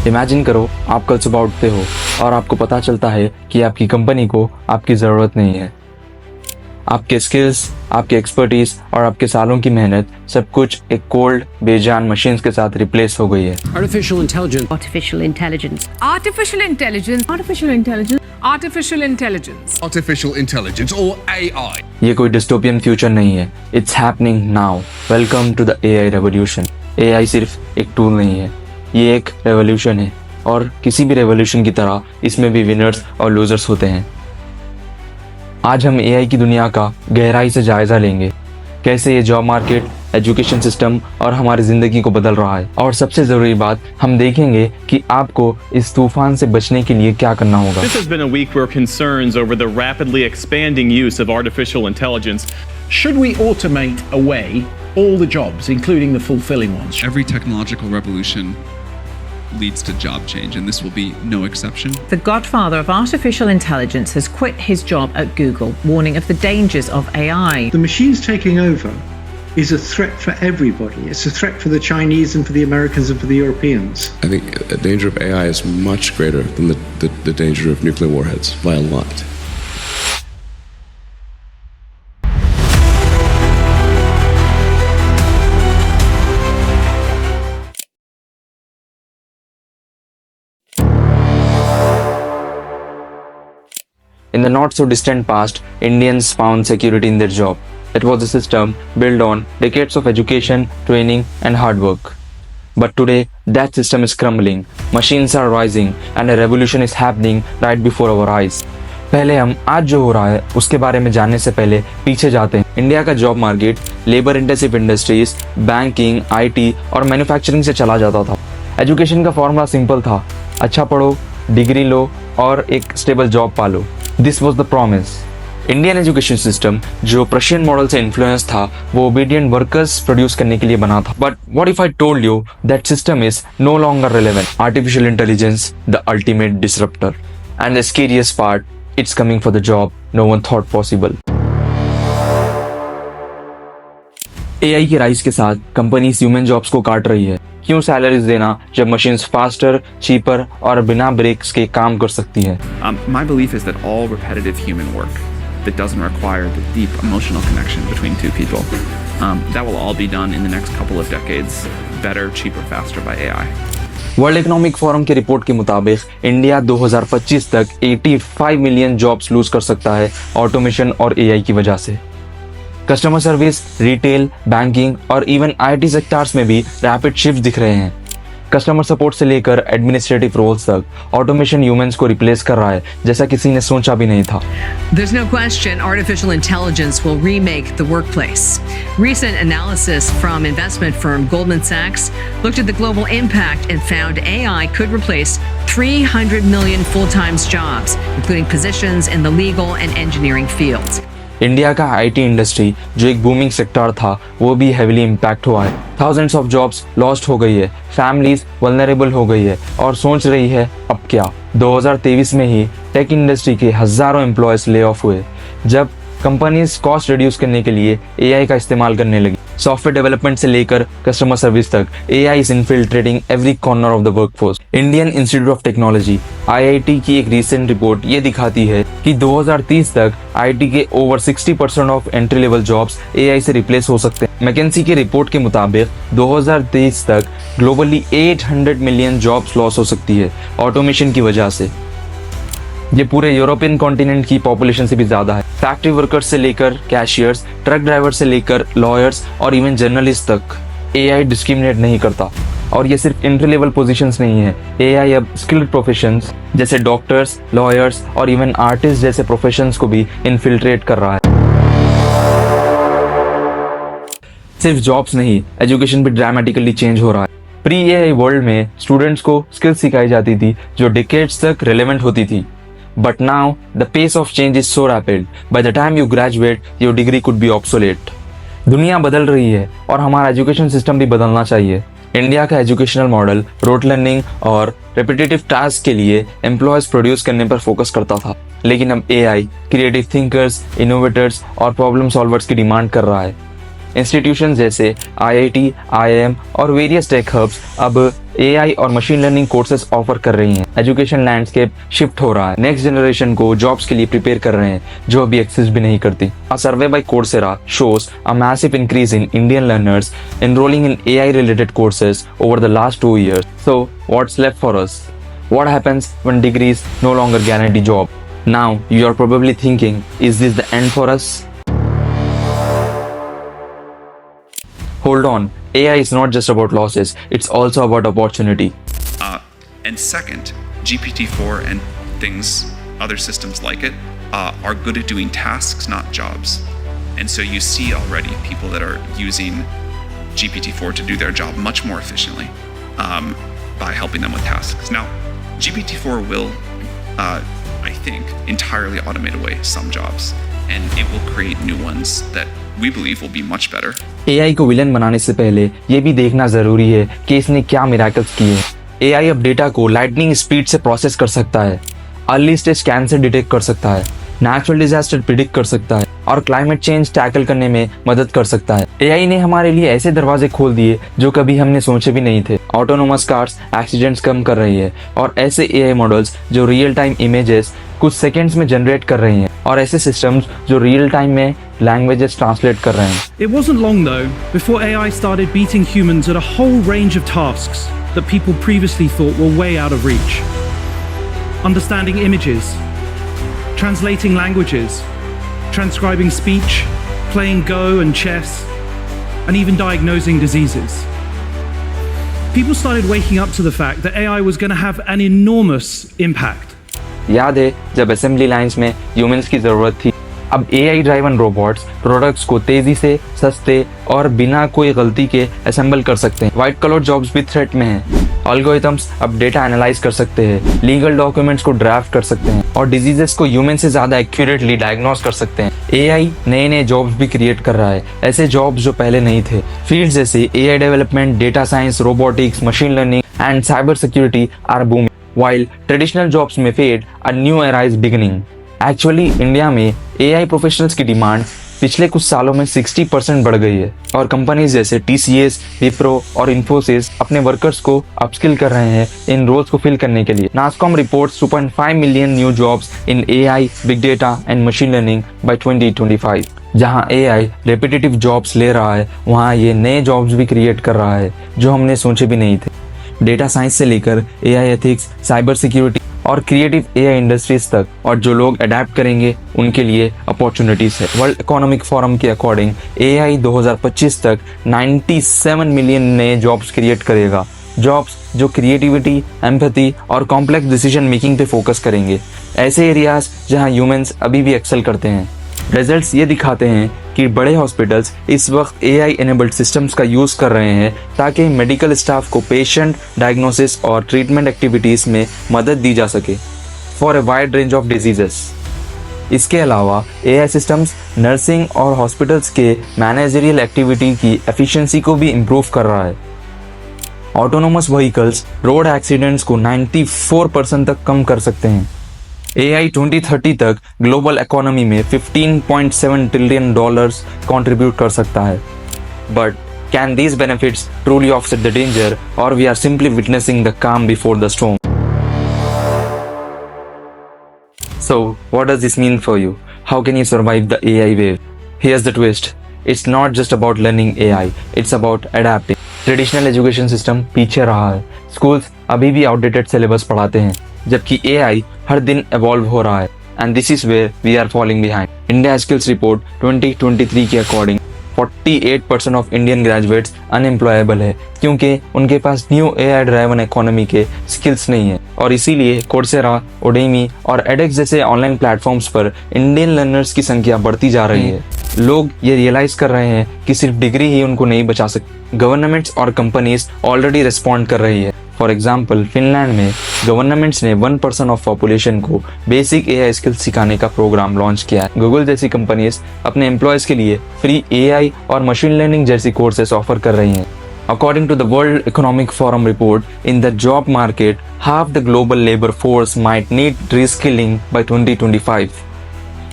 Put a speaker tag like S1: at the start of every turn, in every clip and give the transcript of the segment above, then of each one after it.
S1: Imagine करो आप कल सुबह उठते हो और आपको पता चलता है कि आपकी कंपनी को आपकी ज़रूरत नहीं है। आपके स्किल्स, आपके एक्सपर्टीज और आपके सालों की मेहनत सब कुछ एक कोल्ड बेजान मशीन्स के साथ रिप्लेस हो गई है।
S2: Artificial intelligence.
S3: Artificial intelligence.
S4: Artificial intelligence. Artificial intelligence. Artificial intelligence.
S5: Artificial intelligence or AI.
S1: ये कोई डिस्टोपियन फ्यूचर नहीं है, it's happening now. Welcome to the AI revolution. AI सिर्फ एक टूल नहीं है, ये एक रेवोल्यूशन है और किसी भी रेवोल्यूशन की तरह इसमें भी विनर्स और लूजर्स होते हैं। आज हम AI की दुनिया का गहराई से जायजा लेंगे, कैसे ये जॉब मार्केट, एजुकेशन सिस्टम और हमारी ज़िंदगी को बदल रहा है। और सबसे ज़रूरी बात, हम देखेंगे कि आपको इस तूफान से बचने के लिए क्या करना होगा।
S6: This has been a week where concerns over the rapidly expanding use of artificial intelligence.
S2: Should we automate away all the jobs, including the fulfilling ones?
S5: Every technological revolution leads to job change, and this will be no exception.
S7: The godfather of artificial intelligence has quit his job at Google, warning of the dangers of AI.
S8: The machines taking over is a threat for everybody. It's a threat for the Chinese and for the Americans and for the Europeans.
S9: I think the danger of AI is much greater than the danger of nuclear warheads by a lot.
S1: In the not so distant past, Indians found security in their job. It was a system built on decades of education, training, and hard work. But today, that system is crumbling. Machines are rising, and a revolution is happening right before our eyes. पहले हम आज जो हो रहा है उसके बारे में जानने से पहले पीछे जाते हैं। इंडिया का job market labour intensive industries, banking, IT और मैन्युफैक्चरिंग से चला जाता था। एजुकेशन का फॉर्मूला सिंपल था, अच्छा पढ़ो, डिग्री लो और एक स्टेबल जॉब पालो। This was the promise. Indian education system जो प्रशियन मॉडल से इन्फ्लुएंस था, वो ओबीडियंट वर्कर्स प्रोड्यूस करने के लिए बना था। But what if I told you that system is no longer relevant? Artificial intelligence, the ultimate disruptor, and the scariest part, it's coming for the job no one thought possible. AI के rise के साथ companies human jobs को काट रही है। क्यों salaries देना जब मशीन्स फास्टर, चीपर और बिना ब्रेक्स के काम कर सकती है?
S10: My belief is that all repetitive human work that doesn't require the deep emotional connection between two people, that will all be done in the next couple of decades, better, cheaper, faster by AI.
S1: World economic forum की report के मुताबिक India 2025 तक 85 million jobs loose कर सकता है automation और AI की वजह से। कस्टमर सर्विस, रिटेल, बैंकिंग और इवन IT सेक्टर्स में भी रैपिड शिफ्ट दिख रहे हैं। कस्टमर सपोर्ट से लेकर एडमिनिस्ट्रेटिव रोल्स तक ऑटोमेशन ह्यूमंस को रिप्लेस कर रहा है, जैसा किसी ने सोचा भी नहीं था।
S11: There's no question artificial intelligence will remake the workplace. Recent analysis from investment firm Goldman Sachs looked at the global impact and found AI could replace 300 million full-time jobs, including positions in the legal and engineering fields.
S1: India का IT industry जो एक booming sector था, वो भी heavily impact हुआ है। Thousands of jobs lost हो गई है, फैमिलीज वल्नरेबल हो गई है और सोच रही है अब क्या। 2023 में ही टेक इंडस्ट्री के हजारों एम्प्लॉयज ले ऑफ हुए जब कंपनीज कॉस्ट रिड्यूस करने के लिए AI का इस्तेमाल करने लगी। सॉफ्टवेयर डेवलपमेंट से लेकर कस्टमर सर्विस तक AI is infiltrating every corner of the workforce. Indian institute of technology IIT की एक रीसेंट रिपोर्ट ये दिखाती है कि 2030 तक IT के over 60% of entry level jobs AI से रिप्लेस हो सकते हैं। मैकेंसी की रिपोर्ट के मुताबिक 2030 तक ग्लोबली 800 मिलियन जॉब्स लॉस हो सकती है ऑटोमेशन की वजह से। ये पूरे यूरोपियन कॉन्टिनेंट की पॉपुलेशन से भी ज्यादा है। फैक्ट्री वर्कर्स से लेकर कैशियर्स, ट्रक ड्राइवर से लेकर लॉयर्स और इवन जर्नलिस्ट तक AI डिस्क्रिमिनेट नहीं करता। और ये सिर्फ एंट्री लेवल पोजीशंस नहीं है, AI अब स्किल्ड प्रोफेशंस जैसे डॉक्टर्स, लॉयर्स और इवन आर्टिस्ट जैसे प्रोफेशंस को भी इन्फिल्ट्रेट कर रहा है। सिर्फ जॉब्स नहीं, एजुकेशन भी ड्रामेटिकली चेंज हो रहा है। प्री AI वर्ल्ड में स्टूडेंट्स को स्किल्स सिखाई जाती थी जो डिकेड्स तक रेलेवेंट होती थी। But now, the pace of change is so rapid. By the time you graduate, your degree could be obsolete. दुनिया बदल रही है और हमारा एजुकेशन सिस्टम भी बदलना चाहिए। इंडिया का एजुकेशनल मॉडल रोट लर्निंग और रेपिटेटिव टास्क के लिए एम्प्लॉयज प्रोड्यूस करने पर फोकस करता था, लेकिन अब AI क्रिएटिव थिंकर्स, इनोवेटर्स और प्रॉब्लम सॉल्वर्स की डिमांड कर रहा है। इंस्टीट्यूशन जैसे IIT, IIM और वेरियस टेक हब्स अब AI और मशीन लर्निंग कोर्सेज ऑफर कर रही हैं। एजुकेशन लैंडस्केप शिफ्ट हो रहा है, नेक्स्ट जनरेशन को जॉब्स के लिए प्रिपेयर कर रहे हैं जो अभी एक्सिस्ट भी नहीं करती। A survey by Coursera shows a massive increase in Indian learners enrolling in AI related courses over the last 2 years. So what's left for us? What happens when degrees no longer guarantee job? Now you are probably thinking, is this the end for us? Hold on, AI is not just about losses, it's also about opportunity.
S5: And second, GPT-4 and things, other systems like it, are good at doing tasks, not jobs. And so you see already people that are using GPT-4 to do their job much more efficiently by helping them with tasks. Now, GPT-4 will, I think, entirely automate away some jobs, and it will create new ones that we believe will be much better.
S1: AI को villain बनाने से पहले ये भी देखना जरूरी है कि इसने क्या मिराकल्स किए। AI अब डेटा को लाइटनिंग स्पीड से प्रोसेस कर सकता है, अर्ली स्टेज कैंसर डिटेक्ट कर सकता है, नेचुरल डिजास्टर प्रिडिक्ट कर सकता है और क्लाइमेट चेंज टैकल करने में मदद कर सकता है। AI ने हमारे लिए ऐसे दरवाजे खोल दिए जो कभी हमने सोचे भी नहीं थे। ऑटोनोमस कार्स एक्सीडेंट्स कम कर रही है और ऐसे AI मॉडल्स जो रियल टाइम इमेजेस कुछ सेकंड्स में जनरेट कर रही हैं और ऐसे सिस्टम्स जो रियल टाइम में लैंग्वेजेस ट्रांसलेट कर रहे हैं।
S3: It wasn't long though before AI started beating humans at a whole range of tasks that people previously thought were way out of reach. Understanding images, translating languages, transcribing speech, playing Go and chess, and even diagnosing diseases. People started waking up to the fact that AI was going to have an enormous impact.
S1: याद है जब assembly lines में humans की जरूरत थी। अब AI driven robots products को तेजी से, सस्ते और बिना कोई गलती के असेंबल कर सकते हैं। व्हाइट कॉलर जॉब्स भी थ्रेट में हैं। एल्गोरिथम्स अब डेटा एनालाइज कर सकते हैं, लीगल डॉक्यूमेंट्स को ड्राफ्ट कर सकते हैं और डिजीजेस को ह्यूमन से ज्यादा एक्यूरेटली डायग्नोस कर सकते हैं। AI नए जॉब्स भी क्रिएट कर रहा है, ऐसे जॉब्स जो पहले नहीं थे। फील्ड्स जैसे AI development, data science, robotics, machine learning and cyber security are booming, while traditional jobs may fade, a new era is beginning. Actually, India में AI प्रोफेशनल्स की डिमांड पिछले कुछ सालों में 60% बढ़ गई है और कंपनीज जैसे TCS, Wipro और Infosys अपने वर्कर्स को अपस्किल कर रहे हैं इन रोल्स को फिल करने के लिए। NASSCOM reports 2.5 million new jobs in AI, big data and machine learning by 2025. जहां AI रेपिटेटिव जॉब्स ले रहा है, वहां ये नए जॉब्स भी क्रिएट कर रहा है जो हमने सोचे भी नहीं थे। डेटा साइंस से लेकर AI एथिक्स, साइबर सिक्योरिटी और क्रिएटिव AI इंडस्ट्रीज तक, और जो लोग अडेप्ट करेंगे उनके लिए अपॉर्चुनिटीज है। वर्ल्ड इकोनॉमिक फोरम के अकॉर्डिंग AI 2025 तक 97 मिलियन नए जॉब्स क्रिएट करेगा। जॉब्स जो क्रिएटिविटी, एम्पैथी और कॉम्प्लेक्स डिसीजन मेकिंग पे फोकस करेंगे, ऐसे एरियाज जहां ह्यूमंस अभी भी एक्सेल करते हैं। रिजल्ट्स ये दिखाते हैं कि बड़े हॉस्पिटल्स इस वक्त AI एनेबल्ड सिस्टम्स का यूज कर रहे हैं ताकि मेडिकल स्टाफ को पेशेंट डायग्नोसिस और ट्रीटमेंट एक्टिविटीज में मदद दी जा सके for a wide range of diseases. इसके अलावा AI सिस्टम्स नर्सिंग और हॉस्पिटल्स के मैनेजरियल एक्टिविटी की एफिशिएंसी को भी इम्प्रूव कर रहा है। ऑटोनोमस व्हीकल्स रोड एक्सीडेंट्स को 94% तक कम कर सकते हैं। AI 2030 तक ग्लोबल इकोनॉमी में $15.7 ट्रिलियन कंट्रीब्यूट कर सकता है। But can these benefits truly offset the danger, or we are simply witnessing the calm before the storm? So, what does this mean for you? How can you survive the AI wave? Here's the twist. It's not just about learning AI, it's about adapting. Traditional education system पीछे रहा है। Schools अभी भी outdated syllabus पढ़ाते हैं, जबकि AI हर दिन evolve हो रहा है, and this is where we are falling behind. India skills report 2023 के according 48% of Indian graduates unemployable है क्योंकि उनके पास न्यू AI ड्राइवन इकोनॉमी के स्किल्स नहीं है, और इसीलिए कोर्सेरा, Udemy और edX जैसे ऑनलाइन प्लेटफॉर्म्स पर इंडियन लर्नर्स की संख्या बढ़ती जा रही है। लोग ये रियलाइज कर रहे हैं कि सिर्फ डिग्री ही उनको नहीं बचा सकती। गवर्नमेंट्स और कंपनीज ऑलरेडी रिस्पॉन्ड कर रही है। फॉर एग्जाम्पल, फिनलैंड में गवर्नमेंट्स ने 1% ऑफ पॉपुलेशन को बेसिक AI स्किल्स सिखाने का प्रोग्राम लॉन्च किया है। गूगल जैसी कंपनीज अपने एम्प्लॉयज के लिए फ्री AI और मशीन लर्निंग जैसी कोर्सेस ऑफर कर रही हैं। According to the World Economic Forum report, in the job market, half the global labor force might need reskilling by 2025.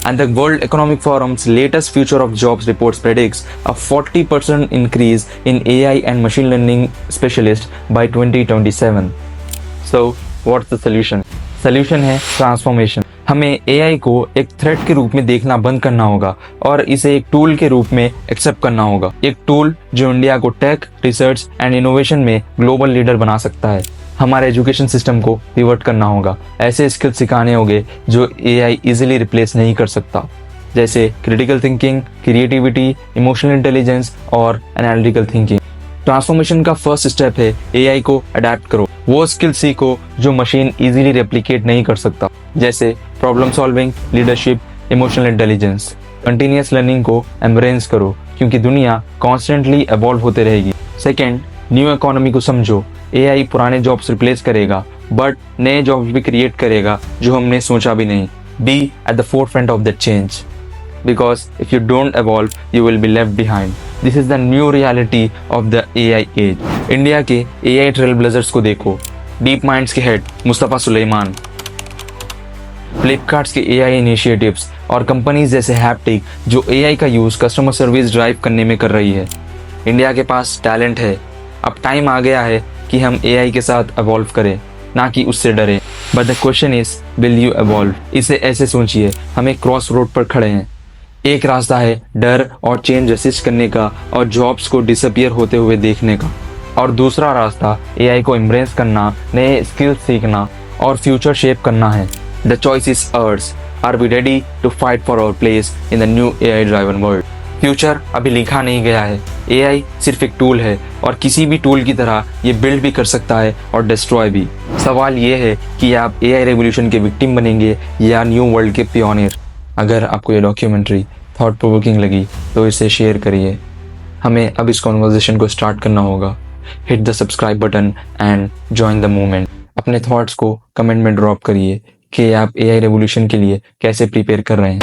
S1: And the World Economic Forum's latest Future of Jobs reports predicts a 40% increase in AI and machine learning specialists by 2027. So, what's the solution? Solution है transformation. हमें AI को एक threat के रूप में देखना बंद करना होगा और इसे एक टूल के रूप में एक्सेप्ट करना होगा। एक टूल जो इंडिया को टेक, रिसर्च एंड इनोवेशन में ग्लोबल लीडर बना सकता है। हमारे एजुकेशन सिस्टम को पिवट करना होगा, ऐसे स्किल्स सिखाने होंगे जो AI इजीली रिप्लेस नहीं कर सकता, जैसे critical thinking, creativity, emotional intelligence और एनालिटिकल थिंकिंग। ट्रांसफॉर्मेशन का फर्स्ट स्टेप है AI को अडेप्ट करो। वो स्किल सीखो जो मशीन इजीली रेप्लिकेट नहीं कर सकता, जैसे problem solving, leadership, emotional intelligence. Continuous learning को एम्ब्रेस करो क्योंकि दुनिया कॉन्स्टेंटली इवॉल्व होते रहेगी। सेकेंड, न्यू इकोनॉमी को समझो। AI पुराने जॉब्स रिप्लेस करेगा बट नए जॉब्स भी क्रिएट करेगा जो हमने सोचा भी नहीं। Be at the forefront of that change because if you don't evolve you will be left behind. This is the new reality of the AI age. India के AI trailblazers को देखो, डीप माइंड्स के head Mustafa Suleman, Flipkart's के AI initiatives और companies जैसे haptic जो AI का use customer service drive करने में कर रही है। इंडिया के पास टैलेंट है, अब टाइम आ गया है कि हम AI के साथ evolve करें, ना कि उससे डरे। But the question is will you evolve? इसे ऐसे सोचिए, हम एक क्रॉस रोड पर खड़े हैं। एक रास्ता है डर और चेंज रेसिस्ट करने का और जॉब्स को डिसअपियर होते हुए देखने का, और दूसरा रास्ता AI को एम्ब्रेस करना, नए स्किल्स सीखना और फ्यूचर शेप करना है। The choice is ours. Are we ready to fight for our place in the new AI driven world? Future अभी लिखा नहीं गया है। AI सिर्फ एक टूल है और किसी भी टूल की तरह ये बिल्ड भी कर सकता है और डिस्ट्रॉय भी। सवाल ये है कि आप AI रेवोल्यूशन के विक्टिम बनेंगे या न्यू वर्ल्ड के पियोनियर। अगर आपको ये डॉक्यूमेंट्री थॉट प्रोवोकिंग लगी तो इसे शेयर करिए। हमें अब इस कॉन्वर्सेशन को स्टार्ट करना होगा। Hit the subscribe button and join the movement. अपने थॉट्स को कमेंट में ड्रॉप करिए कि आप AI रेवोल्यूशन के लिए कैसे प्रिपेयर कर रहे हैं।